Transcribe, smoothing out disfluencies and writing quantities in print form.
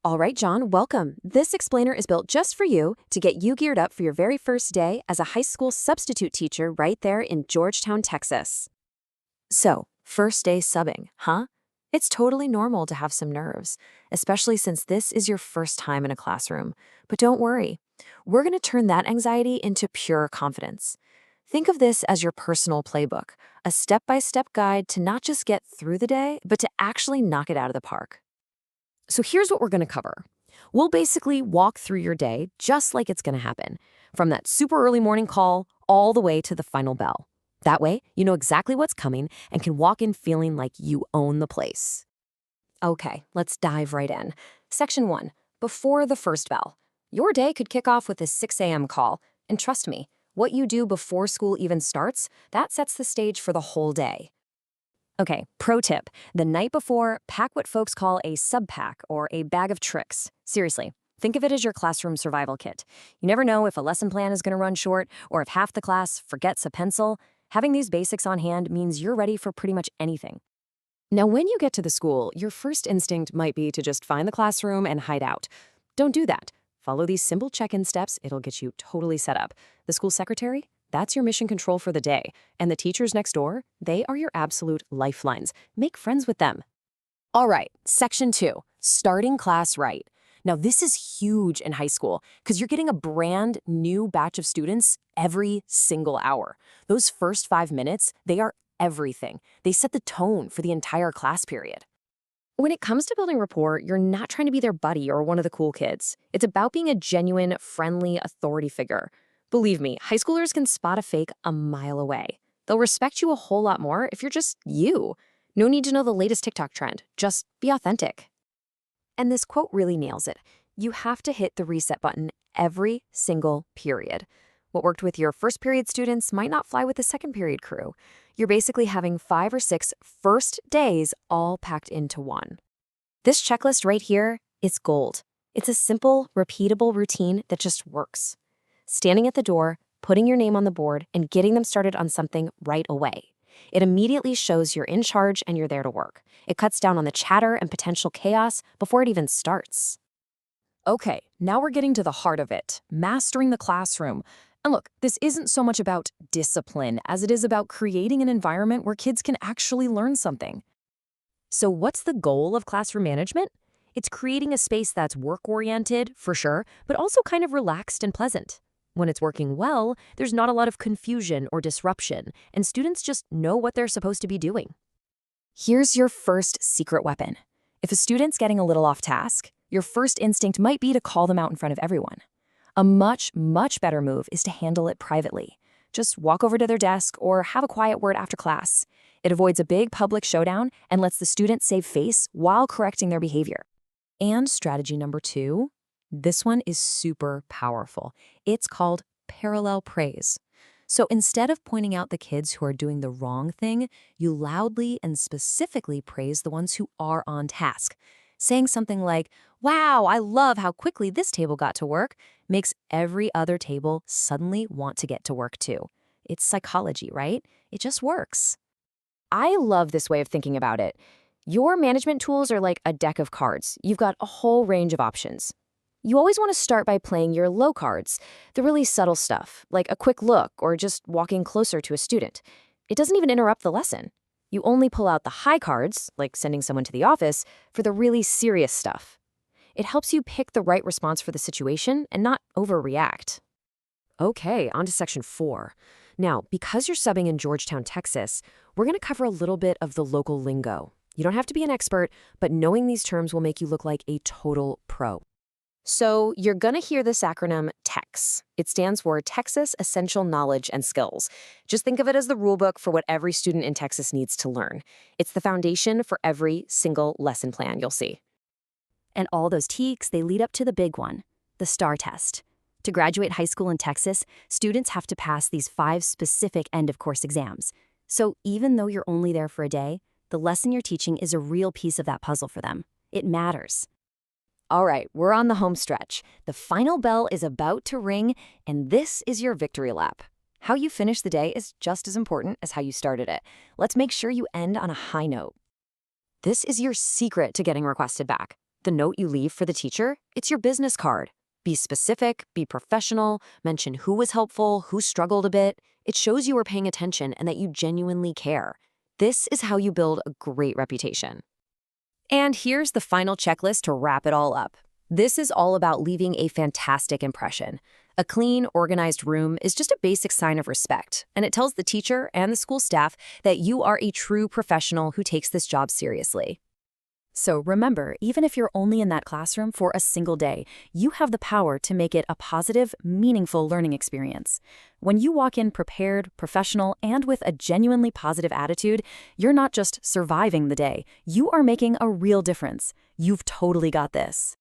All right, John, welcome. This explainer is built just for you to get you geared up for your very first day as a high school substitute teacher right there in Georgetown, Texas. So, first day subbing, huh? It's totally normal to have some nerves, especially since this is your first time in a classroom. But don't worry, we're going to turn that anxiety into pure confidence. Think of this as your personal playbook, a step-by-step guide to not just get through the day, but to actually knock it out of the park. So here's what we're going to cover. We'll basically walk through your day just like it's going to happen, from that super early morning call all the way to the final bell. That way, you know exactly what's coming and can walk in feeling like you own the place. Okay, let's dive right in. Section 1, before the first bell. Your day could kick off with a 6 a.m. call, and trust me, what you do before school even starts, that sets the stage for the whole day. Okay, pro tip. The night before, pack what folks call a sub-pack or a bag of tricks. Seriously, think of it as your classroom survival kit. You never know if a lesson plan is going to run short or if half the class forgets a pencil. Having these basics on hand means you're ready for pretty much anything. Now, when you get to the school, your first instinct might be to just find the classroom and hide out. Don't do that. Follow these simple check-in steps. It'll get you totally set up. The school secretary? That's your mission control for the day. And the teachers next door, they are your absolute lifelines. Make friends with them. All right, section 2, starting class right. Now, this is huge in high school because you're getting a brand new batch of students every single hour. Those first 5 minutes, they are everything. They set the tone for the entire class period. When it comes to building rapport, you're not trying to be their buddy or one of the cool kids. It's about being a genuine, friendly authority figure. Believe me, high schoolers can spot a fake a mile away. They'll respect you a whole lot more if you're just you. No need to know the latest TikTok trend. Just be authentic. And this quote really nails it. You have to hit the reset button every single period. What worked with your first period students might not fly with the second period crew. You're basically having 5 or 6 first days all packed into one. This checklist right here is gold. It's a simple, repeatable routine that just works. Standing at the door, putting your name on the board, and getting them started on something right away. It immediately shows you're in charge and you're there to work. It cuts down on the chatter and potential chaos before it even starts. Okay, now we're getting to the heart of it, mastering the classroom. And look, this isn't so much about discipline as it is about creating an environment where kids can actually learn something. So what's the goal of classroom management? It's creating a space that's work-oriented, for sure, but also kind of relaxed and pleasant. When it's working well, there's not a lot of confusion or disruption, and students just know what they're supposed to be doing. Here's your first secret weapon. If a student's getting a little off task, your first instinct might be to call them out in front of everyone. A much, much better move is to handle it privately. Just walk over to their desk or have a quiet word after class. It avoids a big public showdown and lets the student save face while correcting their behavior. And strategy number 2, this one is super powerful. It's called parallel praise. So instead of pointing out the kids who are doing the wrong thing, you loudly and specifically praise the ones who are on task. Saying something like, "Wow, I love how quickly this table got to work," makes every other table suddenly want to get to work too. It's psychology, right? It just works. I love this way of thinking about it. Your management tools are like a deck of cards. You've got a whole range of options. You always want to start by playing your low cards, the really subtle stuff, like a quick look or just walking closer to a student. It doesn't even interrupt the lesson. You only pull out the high cards, like sending someone to the office, for the really serious stuff. It helps you pick the right response for the situation and not overreact. Okay, on to section 4. Now, because you're subbing in Georgetown, Texas, we're going to cover a little bit of the local lingo. You don't have to be an expert, but knowing these terms will make you look like a total pro. So you're going to hear this acronym TEX. It stands for Texas Essential Knowledge and Skills. Just think of it as the rulebook for what every student in Texas needs to learn. It's the foundation for every single lesson plan you'll see. And all those TEKs, they lead up to the big one, the STAR test. To graduate high school in Texas, students have to pass these 5 specific end-of-course exams. So even though you're only there for a day, the lesson you're teaching is a real piece of that puzzle for them. It matters. All right, we're on the home stretch. The final bell is about to ring, and this is your victory lap. How you finish the day is just as important as how you started it. Let's make sure you end on a high note. This is your secret to getting requested back. The note you leave for the teacher, it's your business card. Be specific, be professional, mention who was helpful, who struggled a bit. It shows you are paying attention and that you genuinely care. This is how you build a great reputation. And here's the final checklist to wrap it all up. This is all about leaving a fantastic impression. A clean, organized room is just a basic sign of respect, and it tells the teacher and the school staff that you are a true professional who takes this job seriously. So remember, even if you're only in that classroom for a single day, you have the power to make it a positive, meaningful learning experience. When you walk in prepared, professional, and with a genuinely positive attitude, you're not just surviving the day, you are making a real difference. You've totally got this.